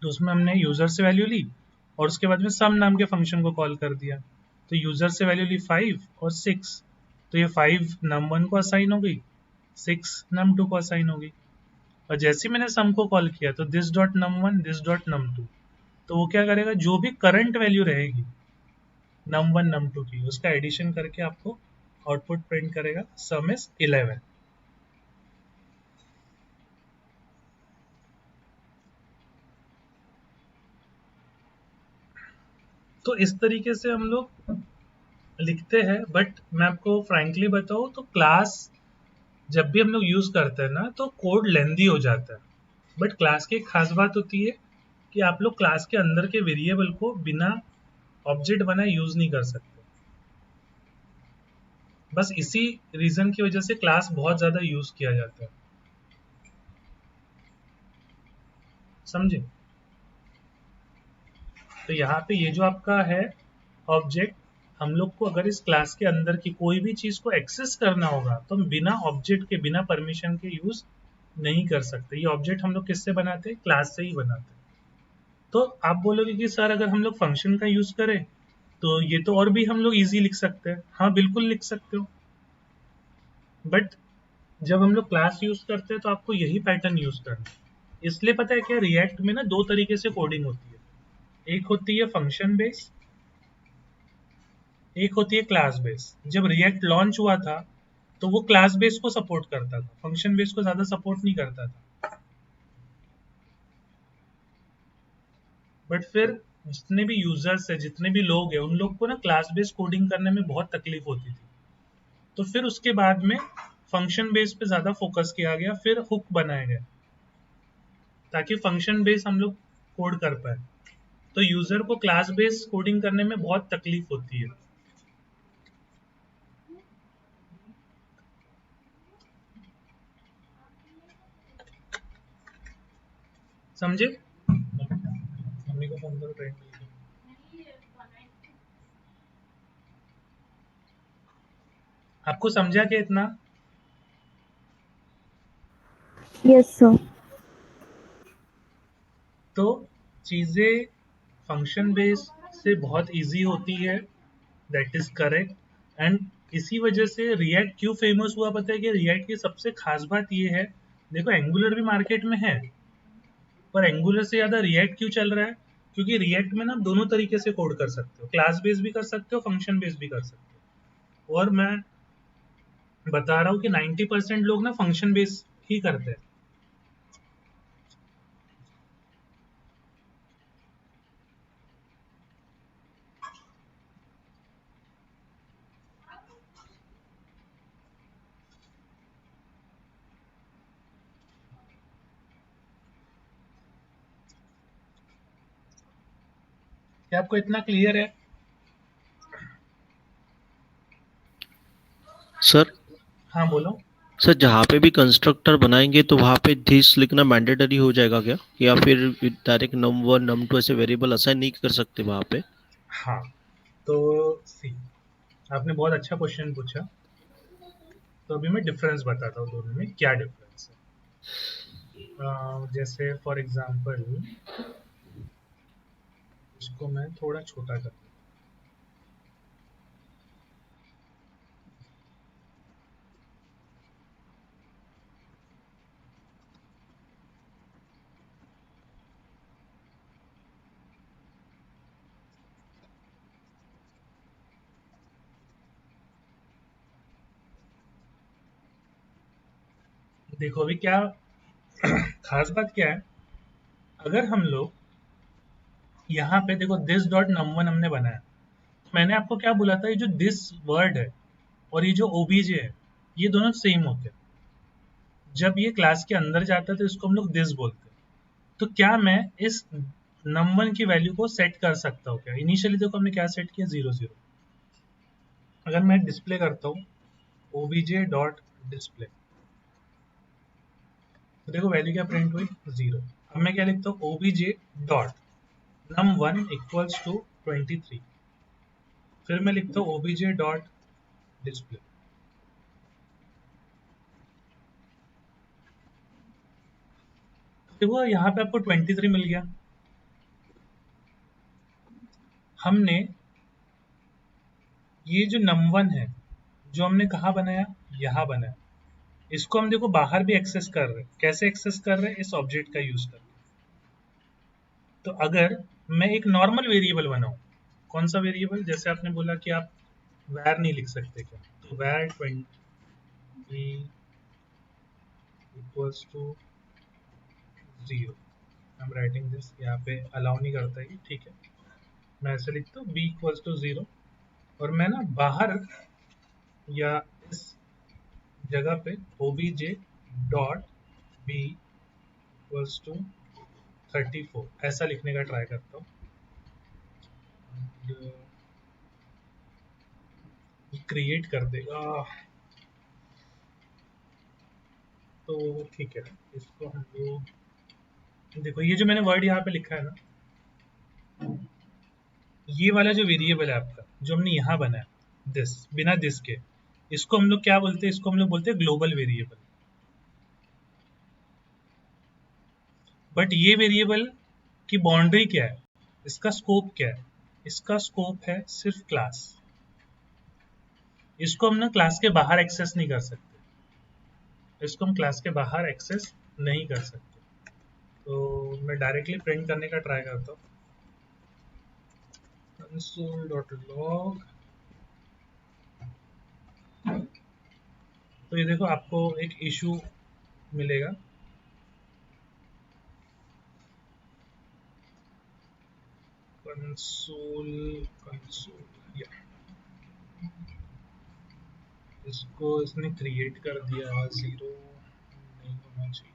तो उसमें हमने यूजर से वैल्यू ली और उसके बाद में सम नाम के फंक्शन को कॉल कर दिया। तो यूजर से वैल्यू ली 5 और 6, तो ये 5 num1 को असाइन हो गई, 6 num2 को असाइन हो गई। और जैसे ही मैंने सम को कॉल किया तो this dot num1 this dot num2, तो वो क्या करेगा, जो भी करंट वैल्यू रहेगी num1 num2 की उसका एडिशन करके आपको आउटपुट प्रिंट करेगा, सम इज 11। तो इस तरीके से हम लोग लिखते हैं। बट मैं आपको फ्रैंकली बताऊं तो क्लास जब भी हम लोग यूज करते हैं ना तो कोड लेंदी हो जाता है। बट क्लास की एक खास बात होती है कि आप लोग क्लास के अंदर के वेरिएबल को बिना ऑब्जेक्ट बनाए यूज नहीं कर सकते। बस इसी रीजन की वजह से क्लास बहुत ज्यादा यूज किया जाता है, समझे। तो यहाँ पे ये जो आपका है ऑब्जेक्ट, हम लोग को अगर इस क्लास के अंदर की कोई भी चीज को एक्सेस करना होगा तो हम बिना ऑब्जेक्ट के बिना परमिशन के यूज नहीं कर सकते। ये ऑब्जेक्ट हम लोग किससे बनाते हैं, क्लास से ही बनाते हैं। तो आप बोलोगे कि सर अगर हम लोग फंक्शन का यूज करें तो ये तो और भी हम लोग इजी लिख सकते हैं। हाँ बिल्कुल लिख सकते हो, बट जब हम लोग क्लास यूज करते हैं तो आपको यही पैटर्न यूज करना है। इसलिए पता है क्या, रिएक्ट में ना दो तरीके से कोडिंग होती है, एक होती है फंक्शन बेस, एक होती है क्लास बेस। जब रिएक्ट लॉन्च हुआ था तो वो क्लास बेस को सपोर्ट करता था, फंक्शन बेस को ज्यादा सपोर्ट नहीं करता था। बट फिर जितने भी यूजर्स है, जितने भी लोग हैं, उन लोग को ना क्लास बेस कोडिंग करने में बहुत तकलीफ होती थी। तो फिर उसके बाद में फंक्शन बेस पे ज्यादा फोकस किया गया, फिर हुक बनाया गया ताकि फंक्शन बेस हम लोग कोड कर पाए। तो यूजर को क्लास बेस कोडिंग करने में बहुत तकलीफ होती है, समझे। मम्मी को फोन करो, ट्रेन मिल गई। आपको समझा क्या इतना। Yes sir. तो चीजें फंक्शन बेस से बहुत इजी होती है, दैट इज करेक्ट। एंड इसी वजह से रिएक्ट क्यों फेमस हुआ पता है, कि रिएक्ट की सबसे खास बात ये है, देखो एंगुलर भी मार्केट में है पर एंगुलर से ज्यादा रिएक्ट क्यों चल रहा है, क्योंकि रिएक्ट में ना आप दोनों तरीके से कोड कर सकते हो, क्लास बेस भी कर सकते हो, फंक्शन बेस भी कर सकते हो। और मैं बता रहा हूँ कि 90% लोग ना फंक्शन बेस ही करते हैं। क्या आपको इतना क्लियर है। सर हाँ बोलो। सर जहाँ पे भी कंस्ट्रक्टर बनाएंगे तो वहाँ पे दिस लिखना मैंडेटरी हो जाएगा क्या, या फिर डायरेक्ट num1 num2 ऐसे वेरिएबल असाइन नहीं कर सकते वहाँ पे? हाँ तो सी, आपने बहुत अच्छा क्वेश्चन पूछा। तो अभी मैं डिफरेंस बताता हूँ दोनों में क्या डिफरेंस है। जैसे फॉर एग्जांपल इसको मैं थोड़ा छोटा कर दूँ। देखो अभी क्या खास बात क्या है, अगर हम लोग यहाँ पे देखो दिस डॉट num1 हमने बनाया, तो मैंने आपको क्या बोला था, ये जो दिस वर्ड है और ये जो ओबीजे है ये दोनों सेम होते हैं। जब ये क्लास के अंदर जाता है तो इसको हम लोग दिस बोलते हैं। तो क्या मैं इस num1 की वैल्यू को सेट कर सकता हूँ क्या, इनिशियली देखो हमने क्या सेट किया, 0 0। अगर मैं डिस्प्ले करता हूँ obj डॉट डिस्प्ले, तो देखो वैल्यू क्या प्रिंट हुई, 0। अब मैं क्या लिखता हूँ, obj dot num1 equals to 23। फिर मैं लिखता हूँ ओबीजे डॉट डिस्प्ले। देखो यहाँ पे आपको 23 मिल गया। हमने ये जो num1 है जो हमने कहाँ बनाया, यहाँ बनाया, इसको हम देखो बाहर भी एक्सेस कर रहे हैं। कैसे एक्सेस कर रहे हैं, इस ऑब्जेक्ट का यूज करके। तो अगर मैं एक नॉर्मल वेरिएबल बनाऊं, कौन सा वेरिएबल, जैसे आपने बोला कि आप वैर नहीं लिख सकते क्या, तो var 20 equals to 0, I am writing this, यहाँ पे अलाउ नहीं करता है, ठीक है। मैं ऐसे लिखता हूँ b इक्वल्स टू 0, और मैं ना बाहर या इस जगह पे obj dot b equals to 34 ऐसा लिखने का ट्राई करता हूँ। क्रिएट कर देगा, तो ठीक है। इसको हम लोग देखो, ये जो मैंने वर्ड यहाँ पे लिखा है ना, ये वाला जो वेरिएबल है आपका जो हमने यहाँ बनाया, दिस, बिना दिस के, इसको हम लोग क्या बोलते हैं, इसको हम लोग बोलते हैं ग्लोबल वेरिएबल। बट ये वेरिएबल की बाउंड्री क्या है, इसका स्कोप क्या है, इसका स्कोप है सिर्फ क्लास। इसको हम ना क्लास के बाहर एक्सेस नहीं कर सकते, इसको हम क्लास के बाहर एक्सेस नहीं कर सकते। तो मैं डायरेक्टली प्रिंट करने का ट्राई करता हूँ, console.log। तो ये देखो आपको एक इशू मिलेगा, कंसोल या, इसको इसने क्रिएट कर दिया, 0 नहीं होना चाहिए।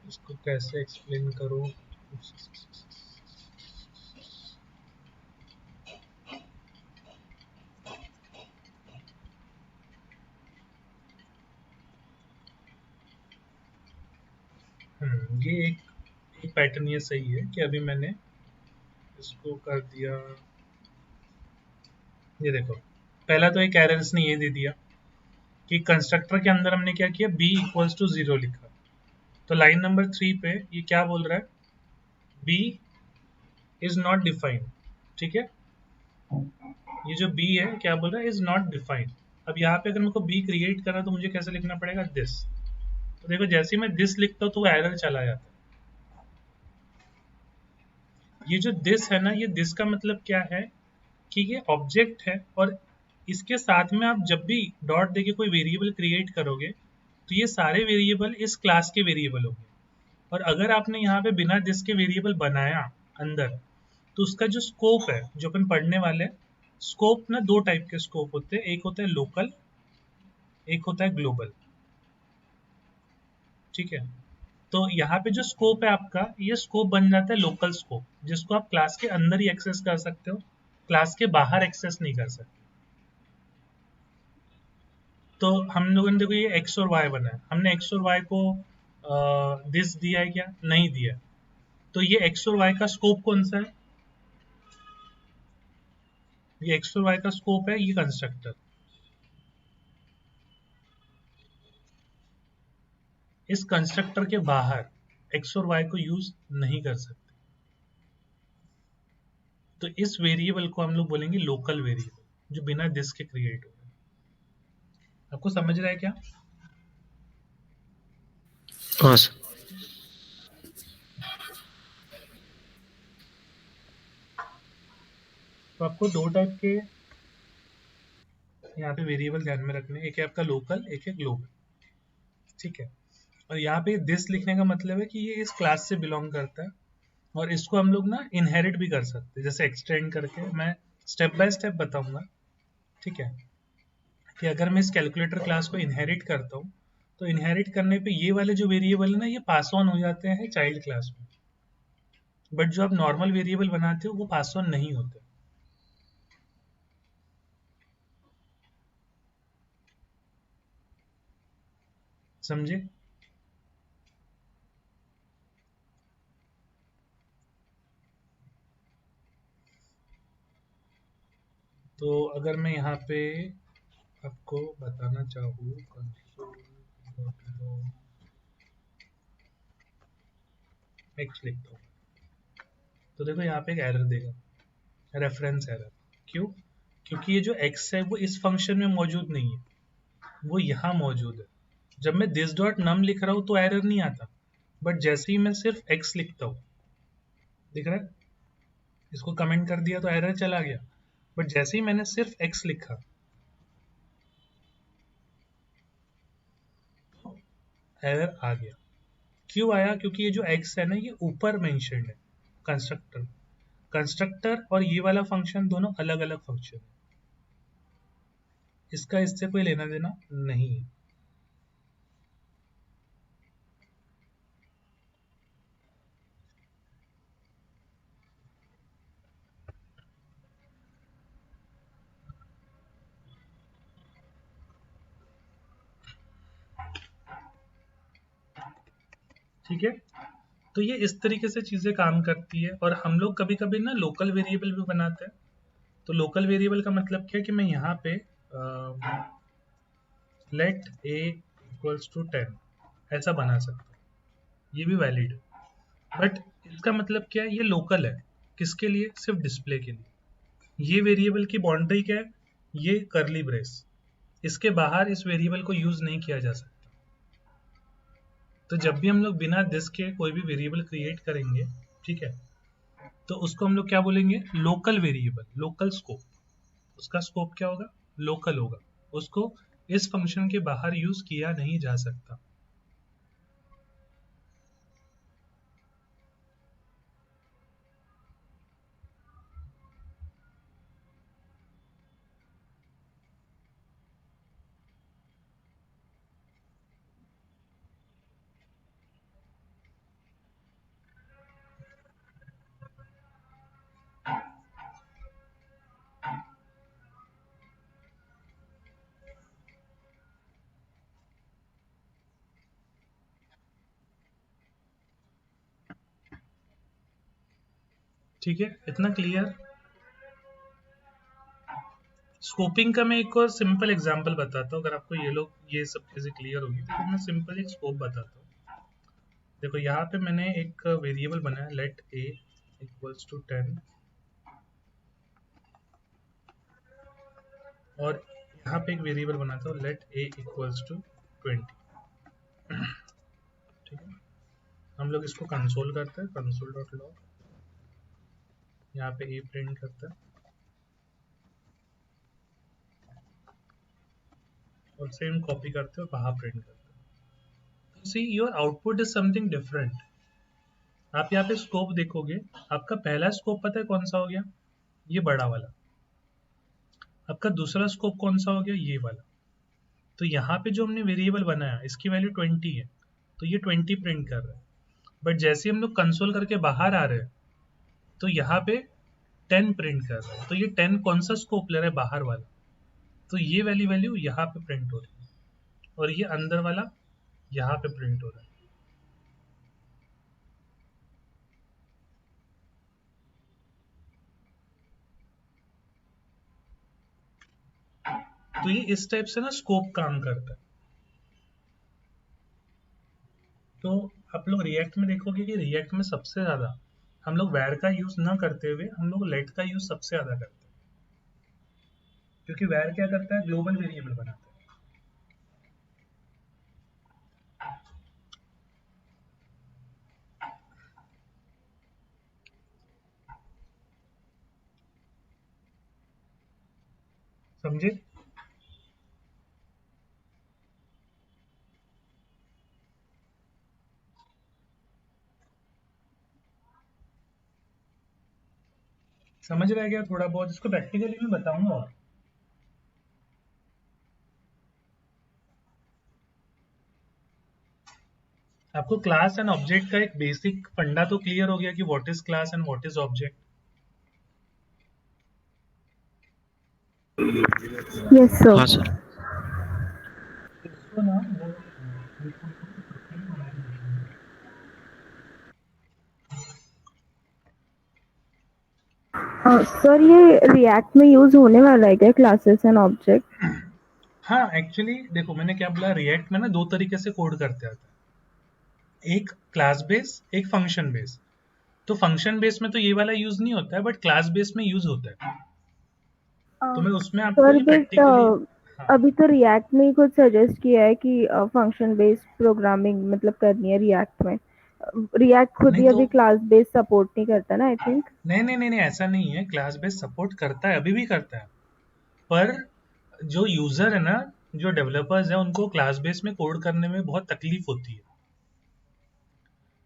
इसको कैसे एक्सप्लेन करूँ, ये एक पैटर्न ये सही है कि अभी मैंने इसको कर दिया। ये देखो, पहला तो एक एरर इसने ये दे दिया कि कंस्ट्रक्टर के अंदर हमने क्या किया, b इक्वल्स टू 0 लिखा। तो लाइन नंबर 3 पे ये क्या बोल रहा है, b इज नॉट डिफाइंड, ठीक है। ये जो b है क्या बोल रहा है, इज नॉट डिफाइंड। अब यहाँ पे अगर मेरे को b क्रिएट करना तो मुझे कैसे लिखना पड़ेगा, दिस। तो देखो जैसे ही मैं दिस लिखता हूँ तो वो एरर चला जाता है। ये जो दिस है ना, ये दिस का मतलब क्या है कि ये ऑब्जेक्ट है, और इसके साथ में आप जब भी डॉट देके कोई वेरिएबल क्रिएट करोगे तो ये सारे वेरिएबल इस क्लास के वेरिएबल होंगे। और अगर आपने यहाँ पे बिना दिस के वेरिएबल बनाया अंदर, तो उसका जो स्कोप है जो अपन पढ़ने वाले हैं, स्कोप ना दो टाइप के स्कोप होते हैं, एक होता है लोकल, एक होता है ग्लोबल, ठीक है। तो यहाँ पे जो स्कोप है आपका, ये स्कोप बन जाता है लोकल स्कोप, जिसको आप क्लास के अंदर ही एक्सेस कर सकते हो, क्लास के बाहर एक्सेस नहीं कर सकते। तो हम लोगों ने देखो ये एक्स और वाई बनाया, हमने एक्स और वाई को दिस दिया है क्या, नहीं दिया। तो ये एक्स और वाई का स्कोप कौन सा है, ये एक्स और वाई का स्कोप है ये कंस्ट्रक्टर। इस कंस्ट्रक्टर के बाहर एक्स और वाई को यूज नहीं कर सकते। तो इस वेरिएबल को हम लोग बोलेंगे लोकल वेरिएबल, जो बिना दिस के क्रिएट हो रहा है। आपको समझ रहा है क्या? हाँ सर। तो आपको दो टाइप के यहाँ पे वेरिएबल ध्यान में रखने, एक है आपका लोकल, एक है ग्लोबल, ठीक है। और यहाँ पे दिस लिखने का मतलब है कि ये इस क्लास से बिलोंग करता है, और इसको हम लोग ना इनहेरिट भी कर सकते हैं, जैसे एक्सटेंड करके। मैं स्टेप बाय स्टेप बताऊंगा, ठीक है, कि अगर मैं इस कैलकुलेटर क्लास को इनहेरिट करता हूँ, तो इनहेरिट करने पे ये वाले जो वेरिएबल है ना, ये पास ऑन हो जाते हैं चाइल्ड क्लास में। बट जो आप नॉर्मल वेरिएबल बनाते हो वो पास ऑन नहीं होते, समझे? तो अगर मैं यहाँ पे आपको बताना चाहूँ एक्स लिखता हूँ, तो देखो यहाँ पे एक एरर देगा, रेफरेंस एरर। क्यों? क्योंकि ये जो एक्स है वो इस फंक्शन में मौजूद नहीं है, वो यहाँ मौजूद है। जब मैं दिस डॉट नम लिख रहा हूँ तो एरर नहीं आता, बट जैसे ही मैं सिर्फ एक्स लिखता हूँ, दिख रहा है, इसको कमेंट कर दिया तो एरर चला गया, बट जैसे ही मैंने सिर्फ एक्स लिखा एरर आ गया। क्यों आया? क्योंकि ये जो एक्स है ना, ये ऊपर मेंशन्ड है कंस्ट्रक्टर। कंस्ट्रक्टर और ये वाला फंक्शन दोनों अलग अलग फंक्शन है, इसका इससे कोई लेना देना नहीं है। ठीक है, तो ये इस तरीके से चीजें काम करती है। और हम लोग कभी कभी ना लोकल वेरिएबल भी बनाते हैं। तो लोकल वेरिएबल का मतलब क्या है कि मैं यहाँ पे लेट a इक्वल्स टू 10 ऐसा बना सकता हूँ, ये भी वैलिड है। बट इसका मतलब क्या है? ये लोकल है, किसके लिए? सिर्फ डिस्प्ले के लिए। ये वेरिएबल की बाउंड्री क्या है? ये करली ब्रेस, इसके बाहर इस वेरिएबल को यूज नहीं किया जा सकता। तो जब भी हम लोग बिना दिस के कोई भी वेरिएबल क्रिएट करेंगे, ठीक है, तो उसको हम लोग क्या बोलेंगे? Local variable, local scope. उसका स्कोप क्या होगा? लोकल होगा, उसको इस फंक्शन के बाहर यूज किया नहीं जा सकता। ठीक है, इतना क्लियर? स्कोपिंग का मैं एक और सिंपल एग्जांपल बताता हूँ। अगर आपको ये सब चीजें क्लियर होगी तो मैं सिंपल एक स्कोप बताता हूँ। देखो यहाँ पे मैंने एक वेरिएबल बनाया, लेट a इक्वल्स टू 10, और यहाँ पे एक वेरिएबल बनाता हूँ, लेट a इक्वल्स टू 20। ठीक है, हम लोग इसको कंसोल करते हैं, कंसोल डॉट लॉग, यहाँ पे a प्रिंट करता है और सेम कॉपी करते हैं और बाहर प्रिंट करते हैं। See your output is something different. आप यहाँ पे स्कोप देखोगे, आपका पहला स्कोप पता है कौन सा हो गया? ये बड़ा वाला। आपका दूसरा स्कोप कौन सा हो गया? ये वाला। तो यहाँ पे जो हमने वेरिएबल बनाया इसकी वैल्यू 20 है, तो ये 20 प्रिंट कर रहा है। बट जैसे हम लोग कंसोल करके बाहर आ रहे हैं तो यहाँ पे 10 प्रिंट कर रहा है। तो ये 10 कौन सा स्कोप ले रहा है? बाहर वाला। तो ये वाली वैल्यू यहाँ पे प्रिंट हो रही है और ये अंदर वाला यहाँ पे प्रिंट हो रहा है। तो ये इस टाइप से ना स्कोप काम करता है। तो आप लोग रिएक्ट में देखोगे कि रिएक्ट में सबसे ज्यादा हम लोग वैर का यूज ना करते हुए हम लोग लेट का यूज सबसे ज्यादा करते हैं, क्योंकि वैर क्या करता है? ग्लोबल वेरिएबल बनाता है। समझे? समझ रहा है क्या? थोड़ा बहुत इसको प्रैक्टिकली मैं बताऊंगा। और आपको क्लास एंड ऑब्जेक्ट का एक बेसिक फंडा तो क्लियर हो गया कि what is class and what is object. Yes sir. हाँ सर। इसको ना वो प्रोफाइल बनानी सर ये रिएक्ट में यूज होने वाला है क्या क्लासेस एंड ऑब्जेक्ट? हाँ एक्चुअली देखो मैंने क्या बोला, रिएक्ट में ना दो तरीके से कोड करते आता है, एक क्लास बेस एक फंक्शन बेस। तो फंक्शन बेस में तो ये वाला यूज नहीं होता है, बट क्लास बेस में यूज होता है। तो मैं उसमें आपको सर ये बट प्रैक्टिकली, हाँ अभी तो रिएक्ट ने ही खुद सजेस्ट किया है कि फंक्शन बेस्ड प्रोग्रामिंग मतलब करनी है रिएक्ट में। रिएक्ट खुद नहीं ही तो, अभी क्लास बेस्ड सपोर्ट नहीं करता ना आई थिंक। नहीं नहीं नहीं नहीं ऐसा नहीं है, क्लास बेस सपोर्ट करता है, अभी भी करता है। पर जो यूजर है ना, जो डेवलपर्स है, उनको क्लास बेस में कोड करने में बहुत तकलीफ होती है,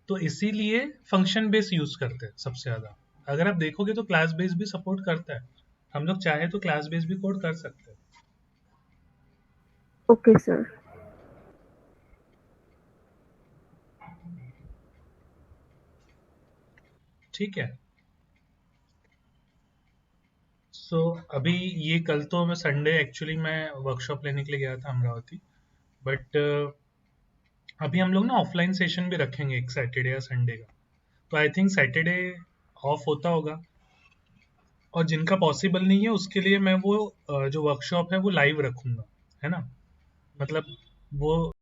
तो इसीलिए फंक्शन बेस यूज करते हैं सबसे ज्यादा। अगर आप देखोगे तो क्लास बेस भी सपोर्ट करता है, हम लोग चाहे तो क्लास बेस भी कोड कर सकते हैं। Okay sir. ठीक है। सो अभी ये कल तो मैं संडे, एक्चुअली मैं वर्कशॉप लेने के लिए गया था अमरावती, बट अभी हम लोग ना ऑफलाइन सेशन भी रखेंगे एक सैटरडे या संडे का। तो आई थिंक सैटरडे ऑफ होता होगा, और जिनका पॉसिबल नहीं है उसके लिए मैं वो जो वर्कशॉप है वो लाइव रखूंगा, है ना। मतलब वो